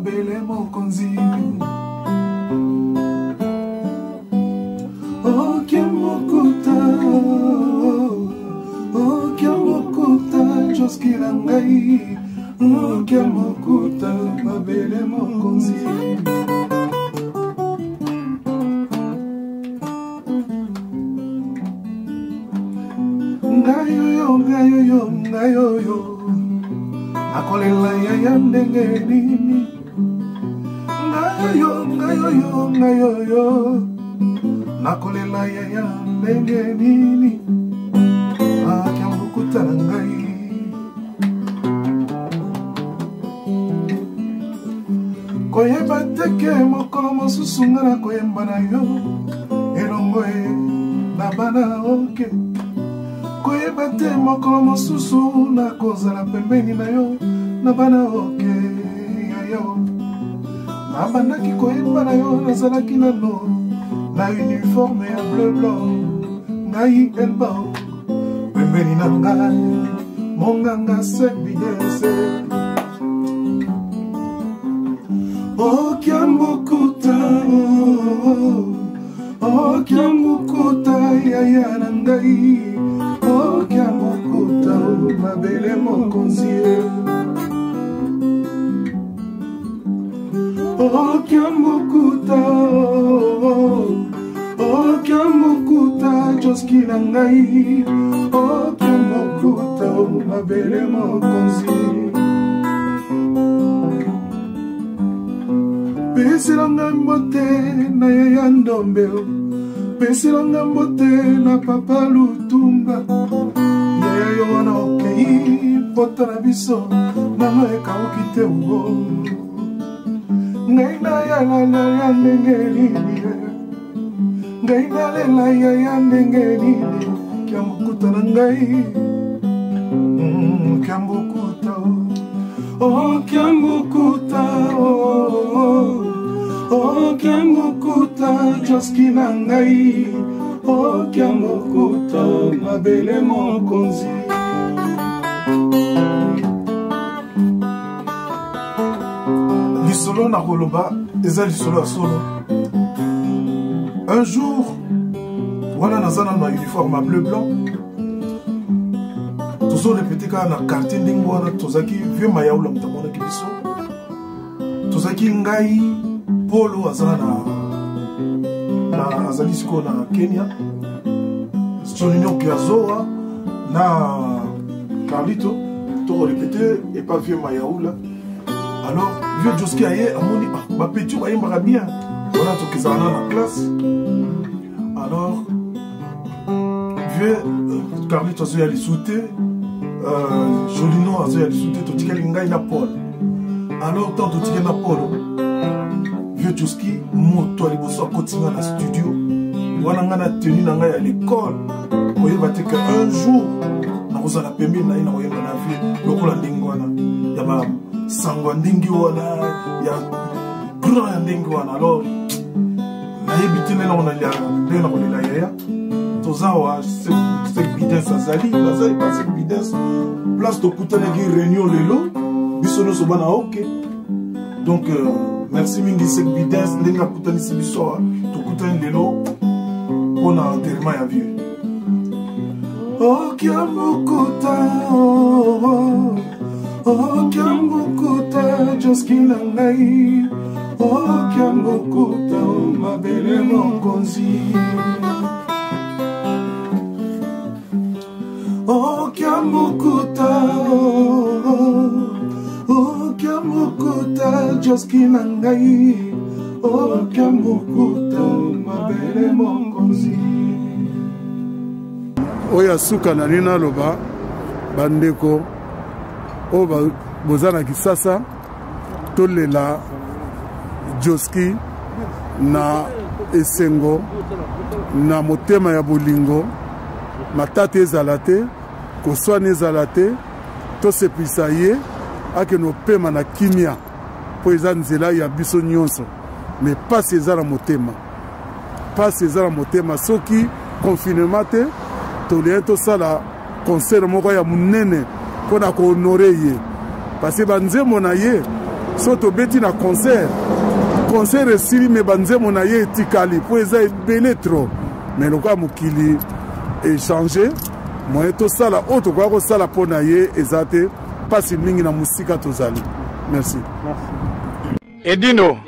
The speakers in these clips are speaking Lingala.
mabele mokonzi Okiamokuta Joski na ngai Okiamokuta mabele mokonzi Ngayoyo Nakolela ya ndenge nini Ngayoyo Nakolela ya ndenge nini Okiamokuta na ngai Koyeba teke mokolo mosusu nga na koyemba na yo elongo na bana oke Koyeba te mokolo mosusu na kozala pembeni na yo na bana oke ya yo Nabandaki koyemba na yo nazalaki nano na uniforme ya bleu blanc ngai elba pembeni na ngai monganga sebidese Okiamokuta yaya na ngai Okiamokuta mabele mokonzi Okiamokuta joski na ngai Okiamokuta mabele mokonzi Pesilanga mbote na yaya ndombeo Pesilanga mbote na papa lutumba Yaya yo wana okei pota na biso Mama eka okite ugo Ngai na ya ndenge nini Ngai na lela ya ndenge nini Kiamokuta na ngai Kiamokuta Okiamokuta joski na ngai Okiamokuta mabele mokonzi Lisolo na koloba eza lisolo ya solo Un jour wana nazana na uniforme bleu blanc Tozo répété ka na quartier ndingo wana tozaki vieux mayaula mtamona kibiso Tozaki ngai Polo azana na azali siko na Kenya Soninyo Kiazoa na Carlito to répété et pas vieux mayaula Alors vieux Joski aye amoni ba petit ba yemba bien on a to kizana na classe Alors vieux Carlito zo ya lisouté Jolino azo ya lisouté to tikali ngai na Paul Alors tant to tikali na Paul Vieux Joski moto aliboso kotinga na studio wana nga na tenu na ngai à l'école koyeba te que un jour na kozala pembeni na ina koyeba na vie lokola ndenge wana ya ba sangwa ndenge wana ya grand ndenge wana alors nayebi te na ona ya ndenge na kolela yaya tozawa c'est bidens azali bazali pas c'est bidens place to kutana ki réunion lelo biso no so bana ok donc merci mingi sek bidens lenga kutani sibiso to kutani lelo on a enterrement ya vieux Okiamokuta joski na ngai Okiamokuta mabele mokonzi Okiamokuta joski na ngai Okiamokuta mabele mokonzi Oya suka na nina loba bandeko Oba bozana kisasa tolela Joski na esengo na motema ya bolingo matata ezala te koswana ezala te tosepisa ye akeno pema na kimia po eza nzela ya biso nyonso mais pasi eza na motema soki confinement te tolia tosala concert moko ya munene mpona kohonore ye parce que banzembo na ye so tobeti na concert esili me banzembo na ye etikali po eza ebele trop mais lokola mokili echange moye tosala oyo tokoka kosala mpo na ye eza te mpasi mingi na mosika tozali. Merci. Edino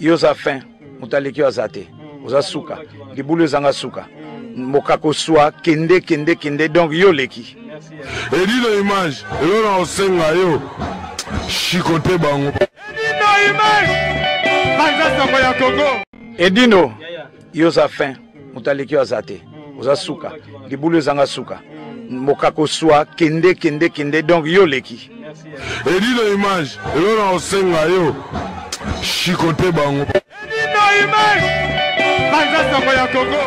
yo za fin motaleki yo aza te oza suka libulu ezanga suka mokako swa kende donc yo leki Edino image elona osenga yo shikote bango Edino image banza ya Congo. Edino yo za fin motaleki yo aza te oza suka libulu ezanga suka mokako swa kende donc yo leki Edino image elona osenga yo shikote bango Edino image banza ya Congo.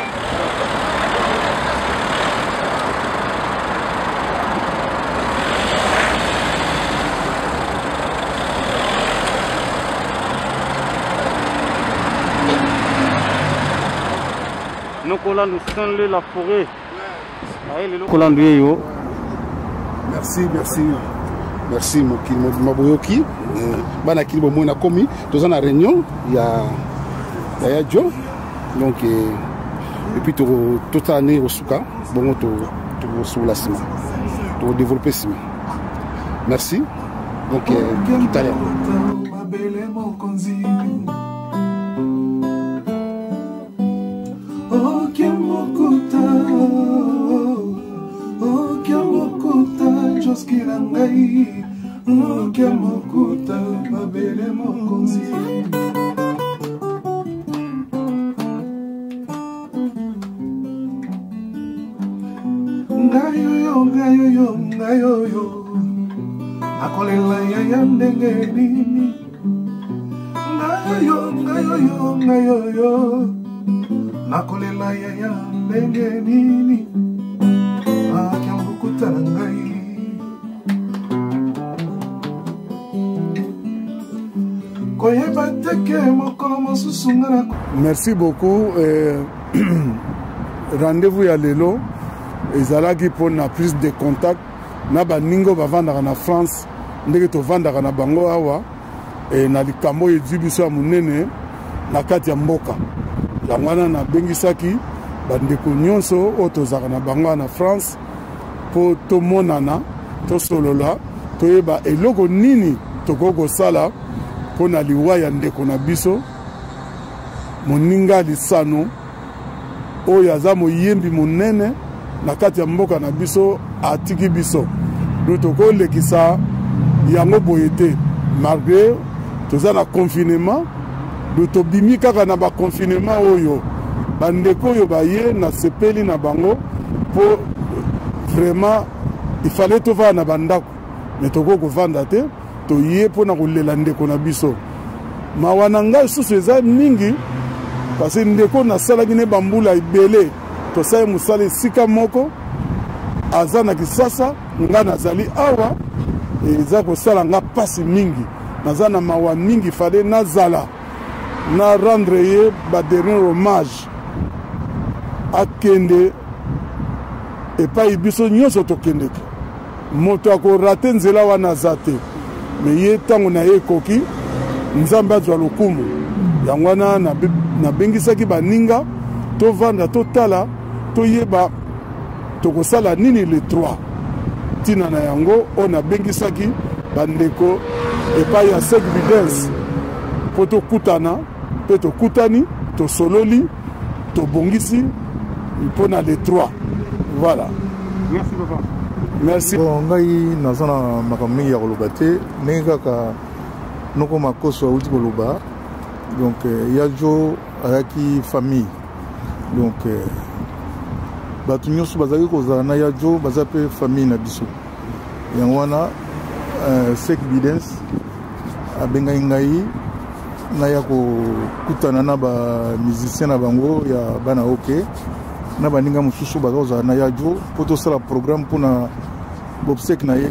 Nous sommes la forêt. Merci Maboyoki. Bana Kilibo Mouna Komi. Tous en réunion. Il y a Joe. Donc, et puis toute l'année au Souka. Bon, sur la ciment. Pour développer ciment. Merci. Donc, tout à l'heure. Joskirangai, Kiamokuta, Babele Mokonzi. Ngayo, Akolela ya ndenge nini. Ngayo, Nakolela ya ndenge nini. Kiamokuta ngai. Merci beaucoup. Rendez-vous ya lelo ezalaki pour na prise de contact na baningo bavandaka na France ndenge tovandaka na bango awa na likambo ezwi biso ya monene na kati ya mboka yango wana nabengisaki bandeko nyonso oyo tozalaka na bango na France mpo tomonana tosolola toyeba eloko nini tokoki kosala mpo na liwa ya ndeko na biso moninga lisano oyo aza moyembi monene na kati ya mboka na biso atiki biso do tokolekisa yango boye te malgré toza na confinement do tobimi kaka na baconfinement oyo bandeko oyo baye na sepeli na bango mpo vraiment il fallait tovanda na bandako mais tokoki kovanda te toye mpo na kolela ndeko na biso mawa na ngai susu eza mingi parce ndeko nasalaki ne bambula ebele tosali mosala esika moko aza na Kisasa nga nazali awa eza kosala nga pasi mingi naza na mawa mingi fale nazala na rendre ye badernier hommage akende epai biso nyonso tokendeki moto akorate nzela wana aza te me ye ntango na ye ekoki nzambe azwa lokumu yango wana nabengisaki baninga tovanda totala toyeba tokosala nini le 3 ntina na yango oyo nabengisaki bandeko epai ya Sek Vidence mpo tokutana mpe tokutani tosololi tobongisi mpo na le 3 voilà. Merci papa. Merci. Bon, ngai naza na makambo mingi ya koloba te ndenge kaka noko makoso auti koloba donc yajo ayaki famille donc bato nyonso bazalaki kozala na yajo baza mpe famille na biso yango wana Sek Vidence abengaki ngai naya kokutana na bamusicien na bango ya bana oke na baninga mosusu baza kozala na yajo mpo tosala programme mpona bobsek na ye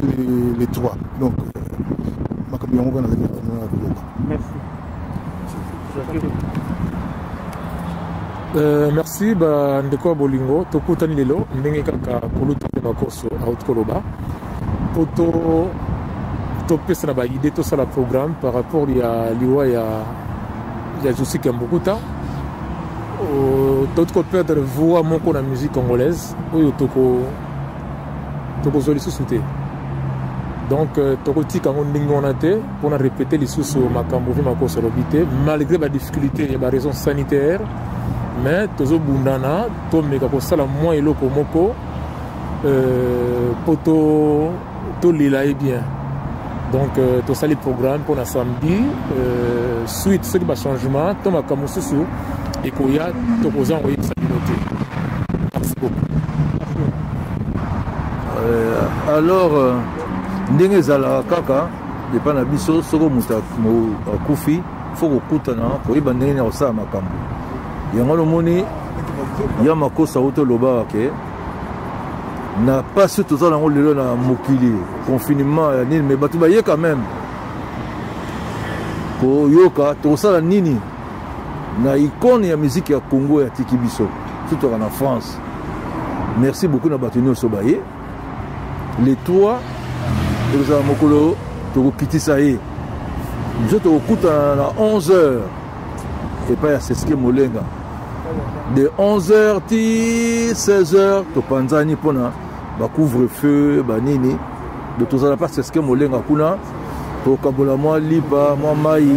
le 3 donc makambo yango kana zaki na koloba. Merci ndeko bolingo tokutani lelo ndenge kaka koluta makoso out koloba poto topé ça na idée tout ça le programme par rapport à liwa ya Joski Kiambukuta d'autres perdre voix mon la musique congolaise oyo toko zoli sous-souté donc toko tika ndingi on a été pour répéter les sous makambo vi makoso lobité malgré la difficulté et la raison sanitaire mais tozo bundana to meka ko sala moi eloko moko poto to lila bien donc tout ça les programmes pour la samedi suite ce qui va changement to makambo susu et koya to poser envoyer sa communauté. Merci beaucoup. Alors ndenge zala kaka depa na biso soko muta kufi faut kokutana koyeba ndenge na kosala makambo yango lomoni ya makosa oto loba ke na pasi tozala yango lelo na mokili confinement ya nini mais bato baye quand même koyoka tokosala nini na icône ya musique ya Congo ya tiki biso surtout en France. Merci beaucoup na bato nyonso baye les trois tozala mokolo tokokitisa ye biso tokokutana na 11h epai ya Seske Molenga de 11h ti 16h topanzani mpona bacouvre-feu banini de tozala pa Seske Molenga kuna tokabola mwa lipa mwa mai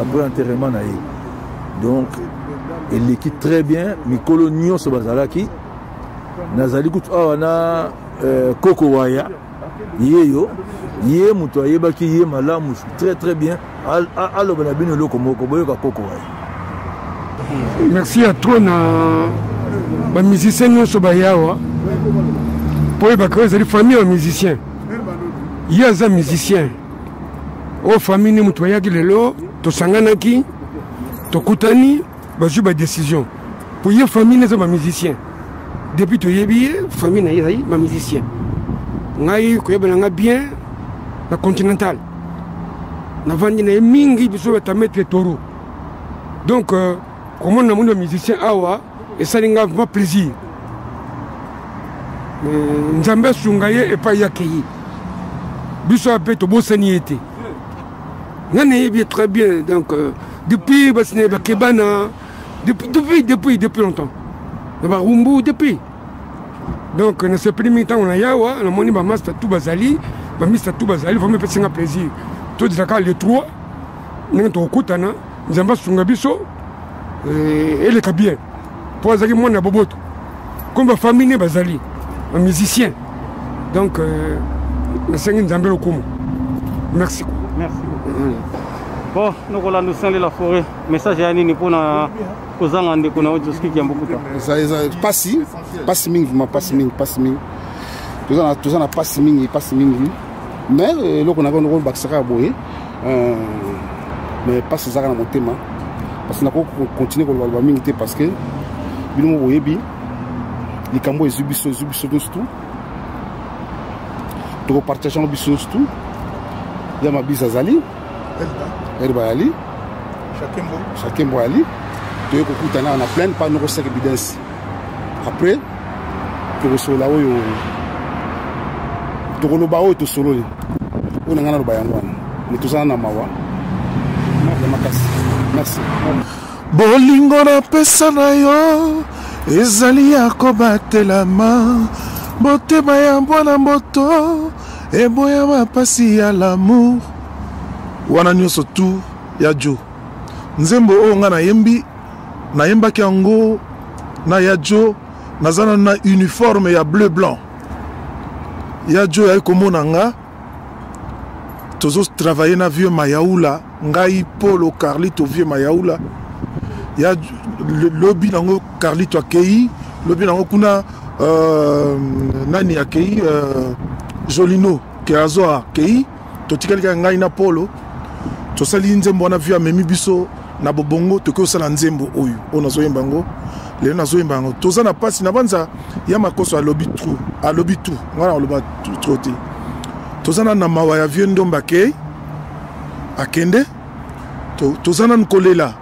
après enterrement na ye donc eleki très bien mikolo nyonso bazalaki nazali kutu awa na Koko Waya yeyo ye mutu ayebaki ye malamu très très bien aloba na bino eloko moko boyoka Koko Waya. Merci à toi na ba musicien nyonso bayawa po yebaka ezali famille ya musicien ye aza musicien o famille ni mutu ayaki lelo tosanganaki tokutani bazwi ba décision po ye famille eza ba musicien depuis toyebi ye famille na ye ezali ba musicien ngai koyeba nanga bien na continental navandi na ye mingi biso batametre toro donc comment na moni ba musicien awa esalinga vraiment plaisir nzambe asunga ye epai yake ye biso ape tobosani ye te nga nayebi très bien donc depuis basine bakebana depuis longtemps na barumbu depuis donc na ce premier temps on a yawa na moni ba master tout bazali ba mister tout bazali vraiment pe singa plaisir to dizaka les trois nga to kutana nzamba sunga biso eleka bien po azaki mwana boboto comme ba famille bazali un musicien donc na sengi nzambe lokumu merci beaucoup. Bon, nous allons nous la forêt. Message à Nini pour na kozanga ndeko na Joski Kiambukuta. Ça passi mingi ma passi mingi. Tous na passi mingi. Mais loko na ko bakisaka boye. Mais passi zaka na motema. Parce que na ko continuer ko ba mingi te parce que bino mo boyebi likambo ezubiso tout. To partager biso tout. Ya mabisa zali. Elba Ali, Chakembo Ali, tu es kokutana on a plein pas nous recette évidence. Après, tu reçois là où tu koloba où tu solo. On a ngana loba yango wana. Mais tout ça na mawa. Merci. Bolingo na pesa na yo ezali ya kobatelama motema ya mbwana mboto eboya mapasi ya l'amour wana nyonso tu ya jo nzembo oyo nga nayembaki yango na ya jo nazana na uniforme ya bleu blanc ya jo yai komona nga tozo travailler na vieux Mayaoula ngai Polo Carlito vieux Mayaoula ya lobby nango Carlito akei lobby nango kuna nani akei Jolino Keazo akei totikalika ngai na Polo tosali nzembo wana via memi biso na bobongo toke osala nzembo oyo ona zoyemba ngo lelo nazoyemba ngo toza na pasi na banza ya makoso alobi tu ngana oloba troti toza na mawa ya vieux ndomba ke akende toza na nkolela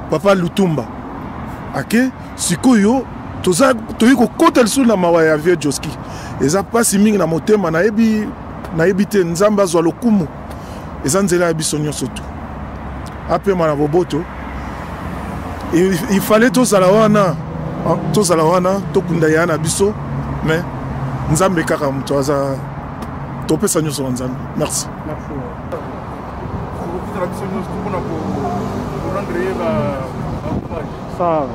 papa Lutumba ake sikoyo toza toyi kokota lisu na mawa ya vieux Joski eza pasi mingi na motema nayebi te nzamba zwa lokumu eza nzela ya biso nyonso tu apema na boboto il fallait tozala wana tokunda ya na biso mais nzambe kaka moto aza topesa nyonso na nzambe. Merci. Ça.